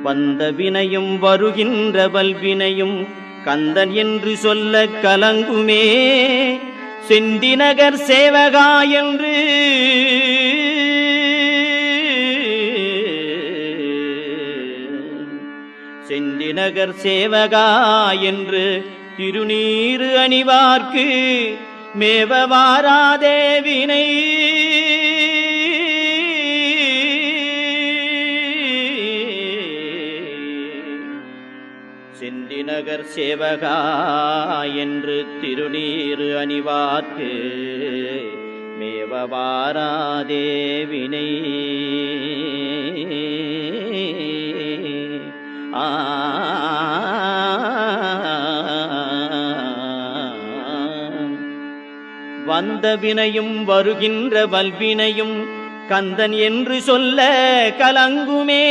வந்த வினையும் வருகின்ற வல்வினையும் கந்தன் என்று சொல்ல கலங்குமே. செந்திநகர் சேவகா என்று செந்திநகர் சேவகா என்று திருநீறு அணிவார்க்கு மேவவாராதே வினை. செந்திநகர் சேவகா என்று திருநீறு அணிவார்க்கு மேவவாராதே வினை. வந்த வினையும் வருகின்ற வல்வினையும் கந்தன் என்று சொல்ல கலங்குமே.